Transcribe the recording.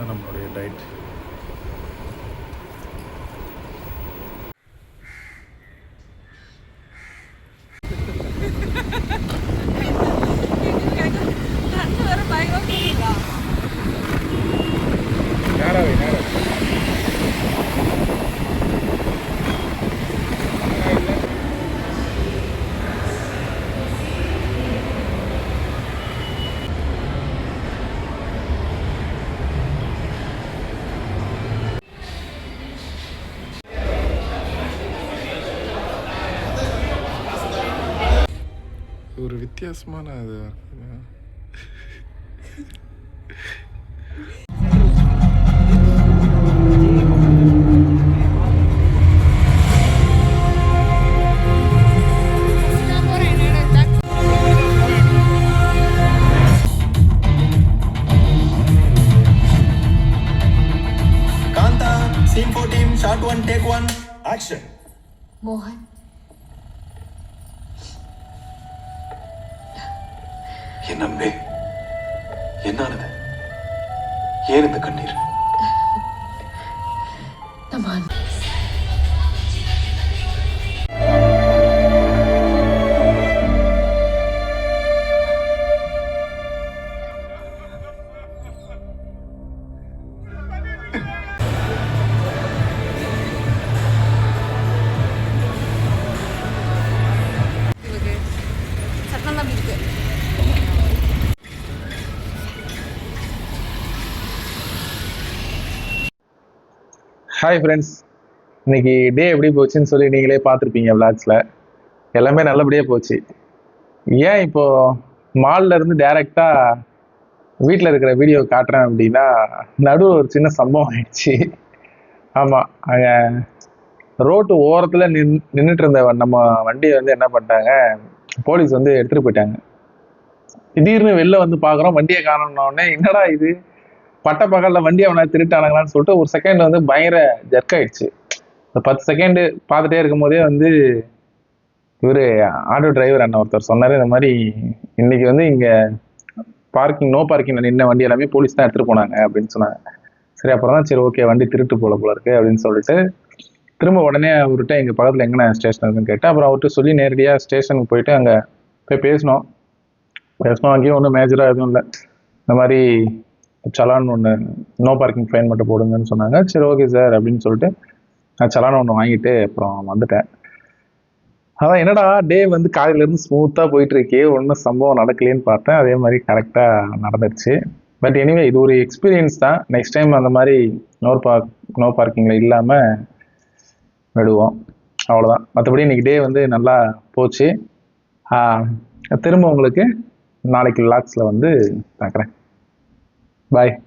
நம்மளுடைய டயட். ஒரு வித்தியாசமான அது Kanta, scene 14, shot 1, take 1, action. மோகன், என் அன்பே, என்னானது? ஏன் இந்த கண்ணீர்? நம்ம சத்தம் தான் இருக்கு. ஹாய் ஃப்ரெண்ட்ஸ், இன்னைக்கு டே எப்படி போச்சுன்னு சொல்லி நீங்களே பார்த்துருப்பீங்க விளாக்ஸில். எல்லாமே நல்லபடியாக போச்சு. ஏன் இப்போது மால்ல இருந்து டைரெக்டாக வீட்டில் இருக்கிற வீடியோ காட்டுறேன் அப்படின்னா, நடுவில் ஒரு சின்ன சம்பவம் ஆயிடுச்சு. ஆமாம், அங்கே ரோட்டு ஓரத்தில் நின்றுட்டு இருந்த நம்ம வண்டியை வந்து என்ன பண்ணிட்டாங்க, போலீஸ் வந்து எடுத்துகிட்டு போயிட்டாங்க. திடீர்னு வெளில வந்து பார்க்குறோம், வண்டியை காணோம்னோடனே என்னடா இது பட்ட பகலில் வண்டி அவனை திருட்டானுங்களான்னு சொல்லிட்டு ஒரு செகண்ட் வந்து பயங்கர ஜர்க் ஆயிடுச்சு. ஒரு 10 செகண்டு பார்த்துட்டே இருக்கும் போதே வந்து இவர் ஆட்டோ டிரைவர் அண்ணன் ஒருத்தர் சொன்னார், இந்த மாதிரி இன்னைக்கு வந்து இங்கே நோ பார்க்கிங் நின்ன வண்டி எல்லாமே போலீஸ் தான் எடுத்துகிட்டு போனாங்க அப்படின்னு சொன்னாங்க. சரி, அப்புறம் தான் சரி ஓகே வண்டி திருட்டு போல இருக்கு அப்படின்னு சொல்லிட்டு திரும்ப உடனே அவர்கிட்ட எங்கள் பக்கத்தில் எங்கே ஸ்டேஷன் இருக்குன்னு கேட்டேன். அப்புறம் அவர்கிட்ட சொல்லி நேரடியாக ஸ்டேஷனுக்கு போயிட்டு அங்கே போய் பேசினோம். அங்கேயும் ஒன்றும் மேஜராக எதுவும் இல்லை. இந்த மாதிரி சலான் ஒன்று, நோ பார்க்கிங் ஃபைன் மட்டும் போடுங்கன்னு சொன்னாங்க. சரி ஓகே சார் அப்படின்னு சொல்லிட்டு நான் சலான் ஒன்று வாங்கிட்டு அப்புறம் வந்துட்டேன். அதான் என்னடா டே வந்து காலையில இருந்து ஸ்மூத்தா போயிட்டு இருக்கே, ஒன்றும் சம்பவம் நடக்கலைன்னு பார்த்தேன். அதே மாதிரி கரெக்டா நடந்துருச்சு. பட் எனிவே இது ஒரு எக்ஸ்பீரியன்ஸ் தான். நெக்ஸ்ட் டைம் அந்த மாதிரி நோ பார்க்கிங்ல இல்லாம விடுவோம். அவ்வளோதான். மற்றபடி இன்னைக்கு டே வந்து நல்லா போச்சு. ஆஹ் திரும்ப உங்களுக்கு நாளைக்கு விளாக்ஸ்ல வந்து பார்க்குறேன். பாய்.